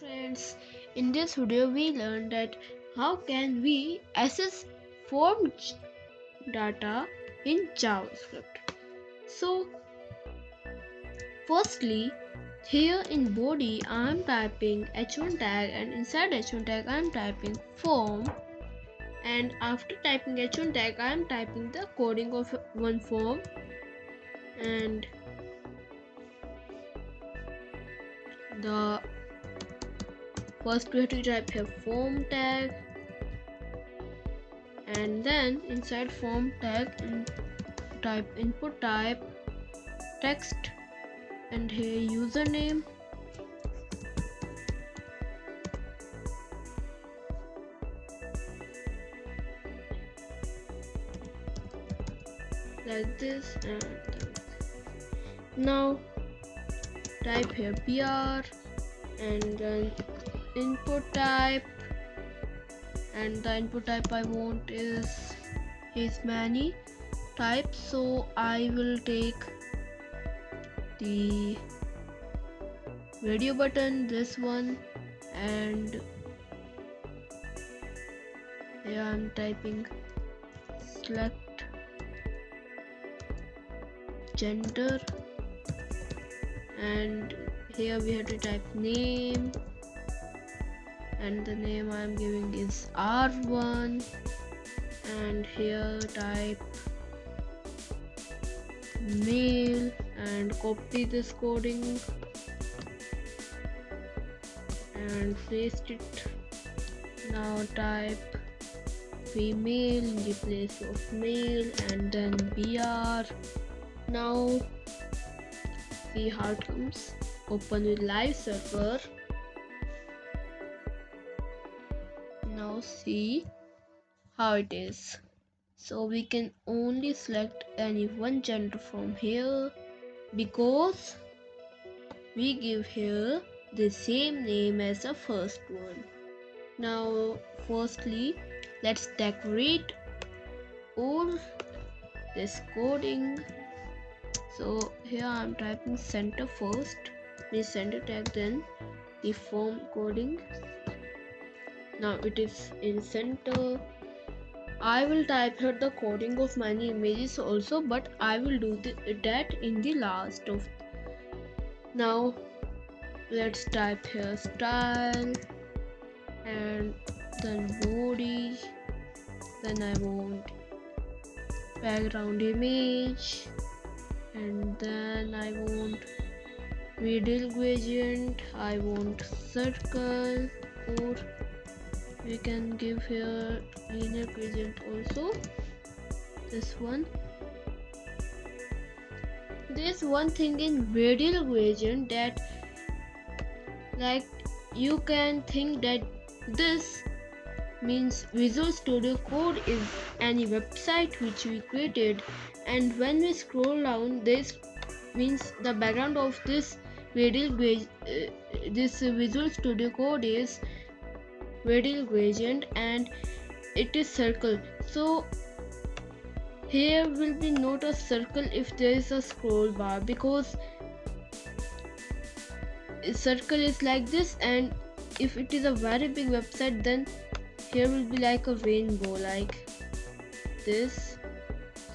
friends, in this video we learned that how can we access form data in JavaScript. So firstly, here in body I am typing h1 tag and inside h1 tag I am typing form, and after typing h1 tag I am typing the coding of one form, and the first we have to type here form tag, and then inside form tag type input type text, and here username, like this, and now type here br, and then input type, and the input type I want is many type, so I will take the radio button, this one, and here I'm typing select gender, and here we have to type name, and the name I'm giving is R1, and here type male and copy this coding and paste it. Now type female in the place of male, and then br. Now see how it comes. Open with live server. Now see how it is. So we can only select any one gender from here because we give here the same name as the first one. Now firstly, let's decorate all this coding. So here I'm typing center first, the center tag, then the form coding. Now it is in center. I will type here the coding of many images also, but I will do that in the last of. Now let's type here style, and then body, then I want background image, and then I want middle gradient, I want circle, or we can give here linear gradient also, this one. There's one thing in radial gradient that, like, you can think that this means Visual Studio Code is any website which we created, and when we scroll down, this means the background of this this Visual Studio Code is radial gradient and it is circle. So here will be not a circle if there is a scroll bar, because a circle is like this, and if it is a very big website, then here will be like a rainbow like this.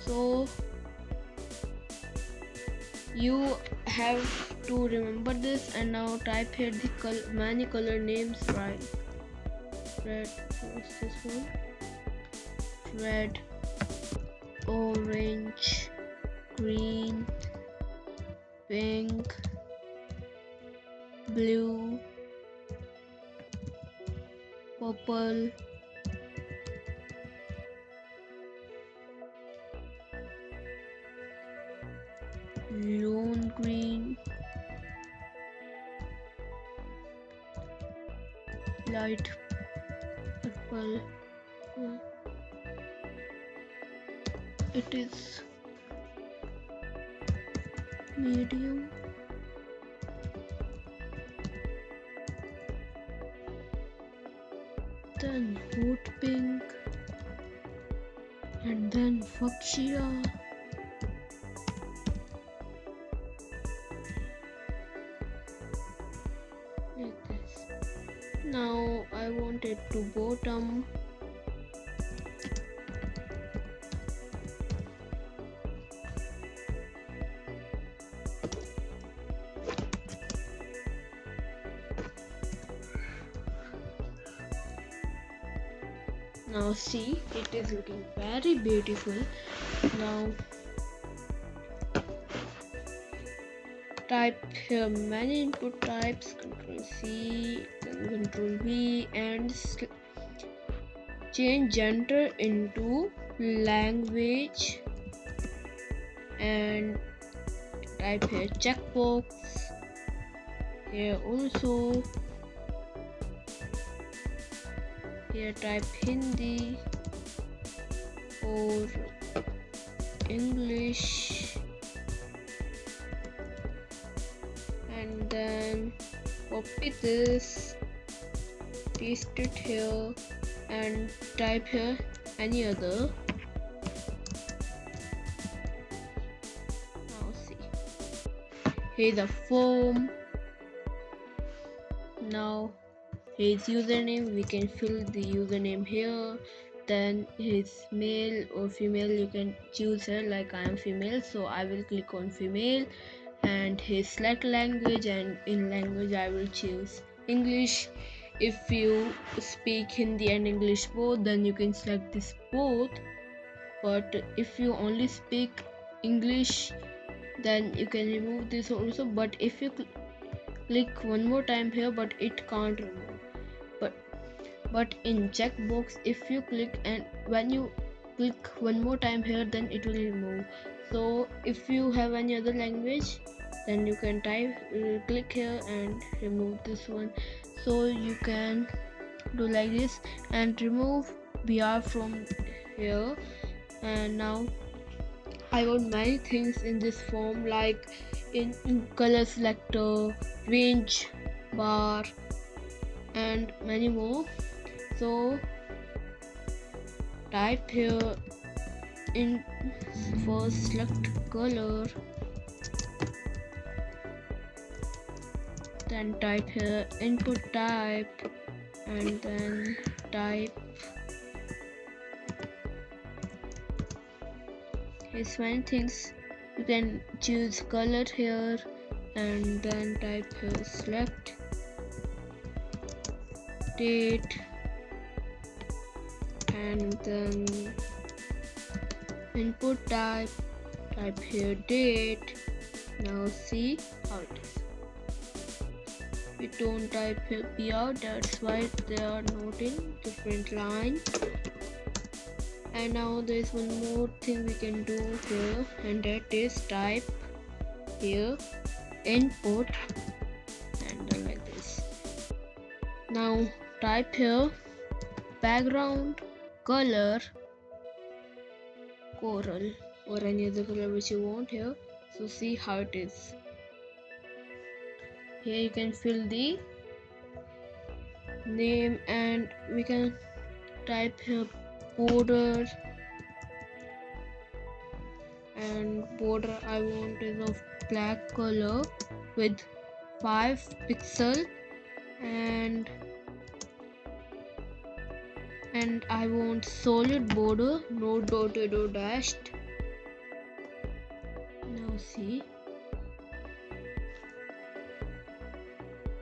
So you have to remember this. And now type here the many color names, right? Red, what's this one? Red, orange, green, pink, blue, purple, lone green, light purple. It is medium, then hot pink, and then fuchsia, like this. Now I want it to bottom. Now see, it is looking very beautiful. Now type here many input types, Ctrl C, then Ctrl V, and change gender into language, and type here checkbox. Here also, here type Hindi or English, and then copy this, paste it here, and type here any other. Now see, here's the form. Now his username, we can fill the username here. Then his male or female, you can choose here, like I am female, so I will click on female. And his select language, and in language I will choose English. If you speak Hindi and English both, then you can select this both. But if you only speak English, then you can remove this also. But if you click one more time here, but it can't remove. But in checkbox, if you click, and when you click one more time here, then it will remove. So if you have any other language, then you can click here and remove this one. So you can do like this and remove BR from here. And now I want many things in this form, like in color selector, range bar, and many more. So type here in first select color, then type here input type, and then type here's many things. You can choose color here, and then type here select date, and then input type here date. Now see how it is. We don't type here PR, that's why they are not in different line. And now there is one more thing we can do here, and that is type here input, and then like this. Now type here background color coral, or any other color which you want here. So see how it is. Here you can fill the name, and we can type here border, and border I want is of black color with 5 pixel, and I want solid border, no dotted or dashed. Now see,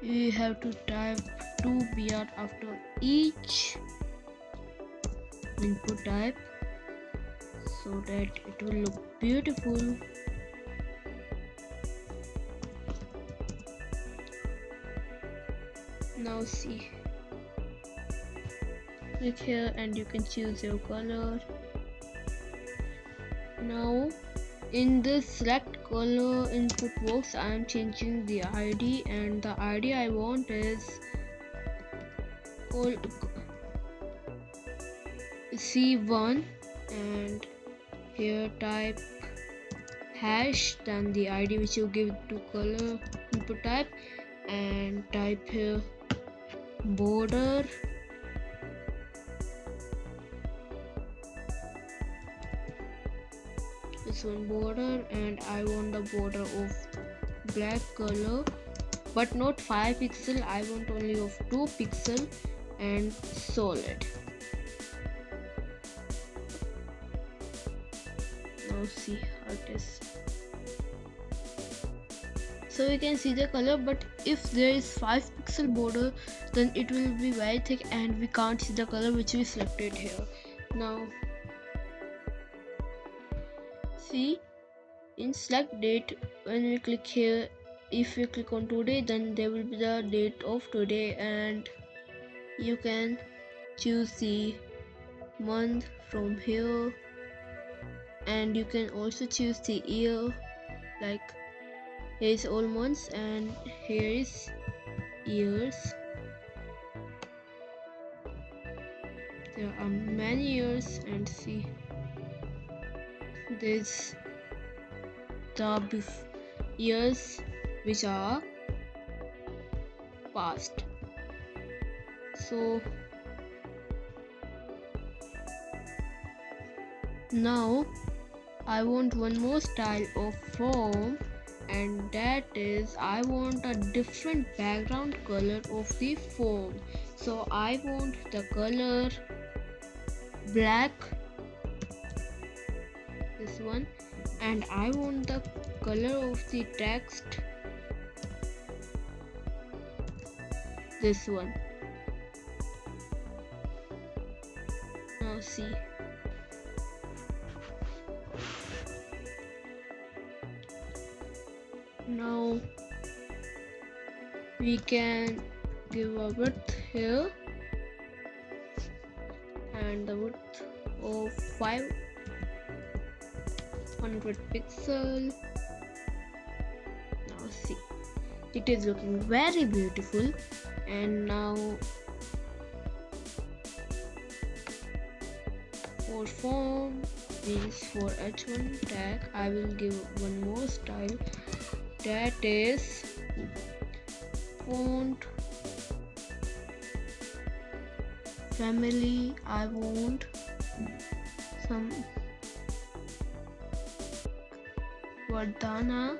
you have to type 2BR after each input type, so that it will look beautiful. Now see, click here and you can choose your color. Now in this select color input box, I am changing the ID, and the ID I want is C1, and here type hash, then the ID which you give to color input type, and type here border, this one border, and I want the border of black color, but not 5 pixel. I want only of 2 pixel and solid. Now see how it is. So we can see the color, but if there is 5 pixel border, then it will be very thick and we can't see the color which we selected here. Now see, in select date, when we click here, if we click on today, then there will be the date of today, and you can choose the month from here, and you can also choose the year. Like here is all months and here is years. There are many years, and see this the years which are past. So now I want one more style of form, and that is I want a different background color of the form. So I want the color black, this one, and I want the color of the text, this one. Now see, now we can give a width here and the width of 500 pixel. Now see, it is looking very beautiful. And now for form means for h1 tag, I will give one more style, that is font family. I want some Vardhana.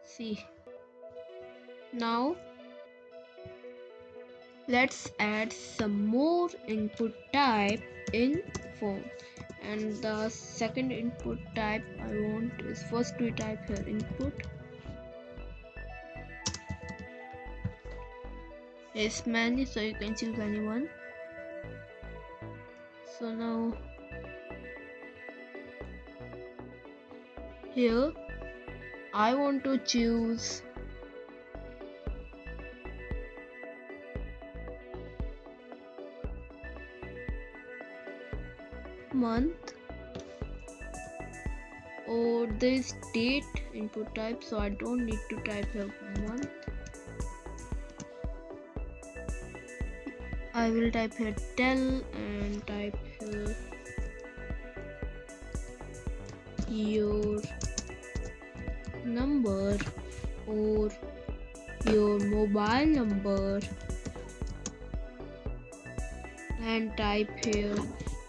See, now let's add some more input type in form, and the second input type I want is, first we type here input. It's many, so you can choose anyone. So now here I want to choose month, or this date input type, so I don't need to type here month. I will type here tell and type here your number or your mobile number, and type here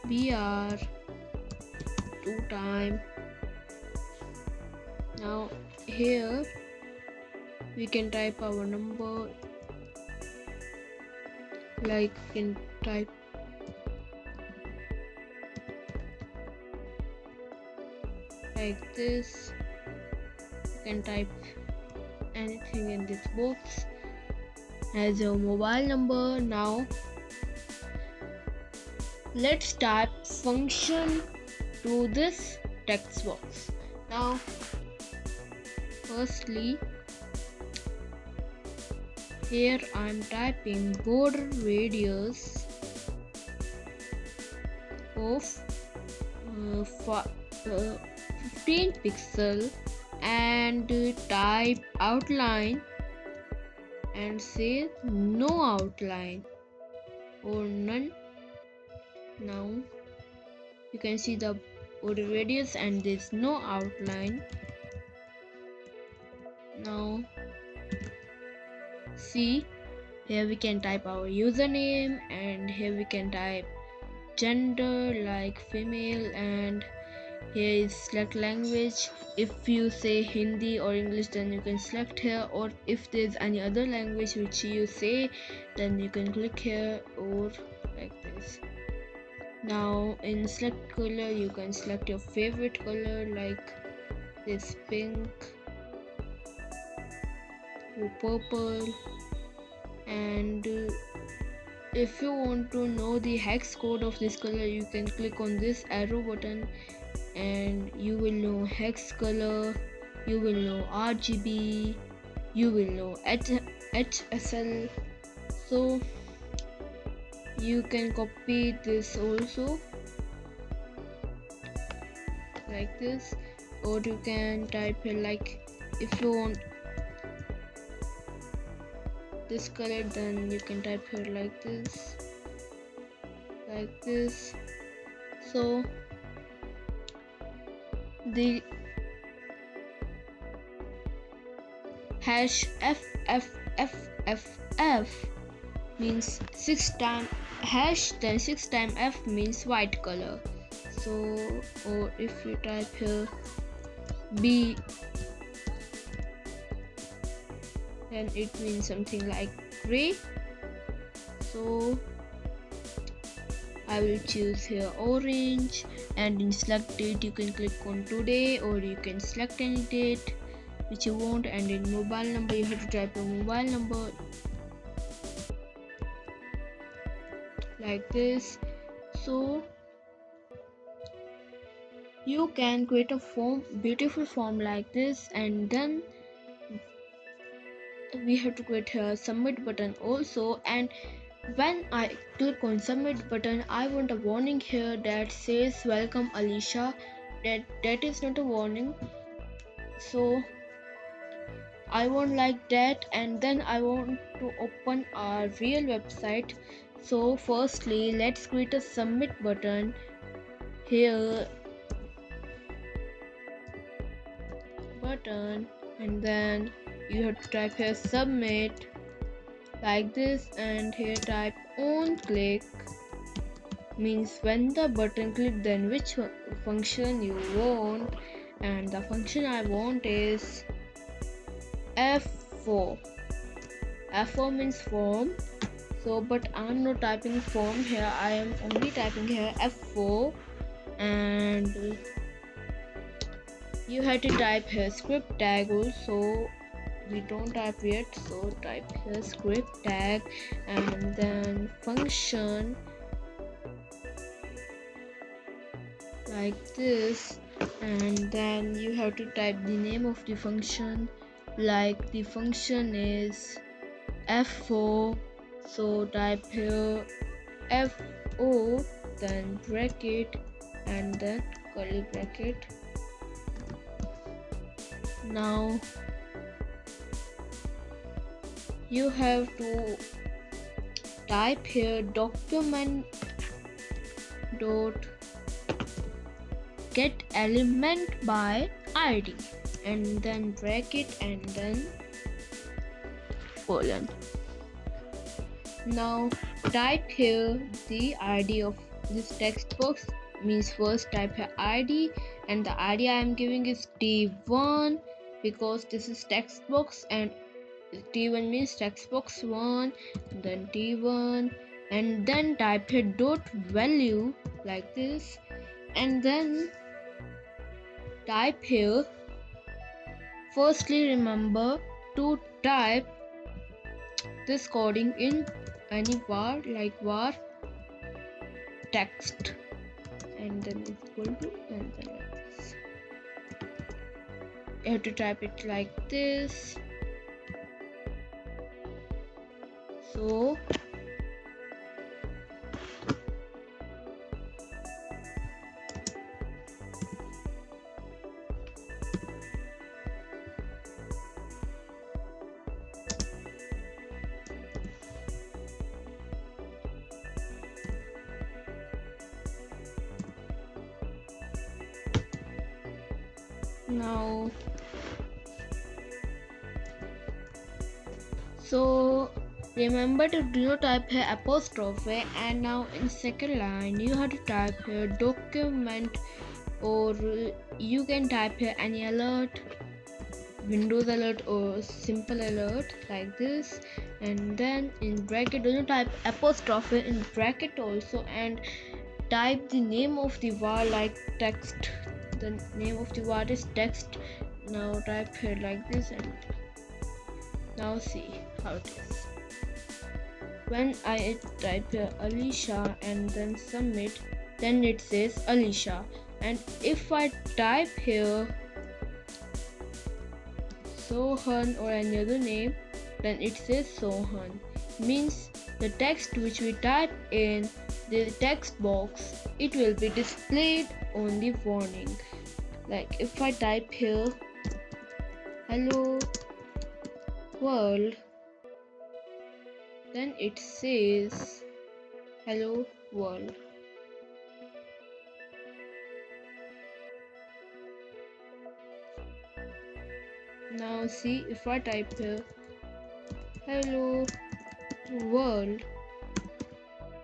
BR 2 times. Now here we can type our number, like we can type like this. You can type anything in this box as your mobile number. Now let's type function to this text box. Now firstly here I'm typing border radius of 15 pixel and type outline and say no outline or none. Now you can see the border radius and there's no outline. Now see, here we can type our username, and here we can type gender like female, and Here is select language. If you say Hindi or English, then you can select here, or if there's any other language which you say, then you can click here or like this. Now in select color, you can select your favorite color like this pink or purple, and if you want to know the hex code of this color, you can click on this arrow button and you will know hex color, you will know RGB, you will know HSL. So you can copy this also like this, or you can type here like if you want this color, then you can type here like this. So the hash FFFFF means 6 times hash, then 6 times F means white color. So, or if you type here B, then it means something like gray. So I will choose here orange, and in select date you can click on today, or you can select any date which you want, and in mobile number you have to type your mobile number like this. So you can create a beautiful form like this, and then we have to create a submit button also. And when I click on submit button, I want a warning here that says welcome Alicia. That is not a warning, so I want like that. And then I want to open our real website. So firstly, let's create a submit button here, and then you have to type here submit like this, and here type on click means when the button click, then which function you want, and the function I want is F4. F4 means form. So but I'm not typing form here, I am only typing here F4, and you have to type here script tag also. We don't type yet, so type here script tag, and then function like this, and then you have to type the name of the function, like the function is F4, so type here F4, then bracket, and then curly bracket. Now you have to type here document dot get element by id, and then bracket, and then colon. Now type here the id of this text box, means first type here id, and the id I am giving is t1 because this is text box, and t1 means text box 1, then t1, and then type here dot value like this, and then type here, firstly remember to type this coding in any var, like var text, and then equal to, and then like this. You have to type it like this. So now, so remember to do not type here apostrophe, and now in second line you have to type here document or you can type here any alert, Windows alert or simple alert like this, and then in bracket don't type apostrophe in bracket also, and type the name of the var like text. The name of the var is text. Now type here like this, and now see how it is. When I type here Alicia and then submit, then it says Alicia. And if I type here Sohan or any other name, then it says Sohan. Means the text which we type in the text box, it will be displayed on the warning. Like if I type here hello world, then it says hello world. Now see if I type here hello world,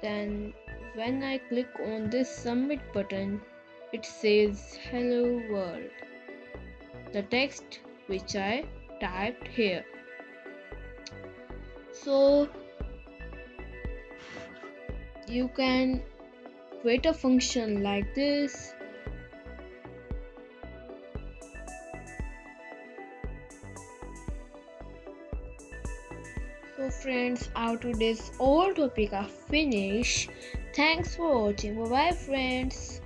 then when I click on this submit button, it says hello world, the text which I typed here. So you can create a function like this. So friends, our today's all topic are finished. Thanks for watching. Bye bye friends.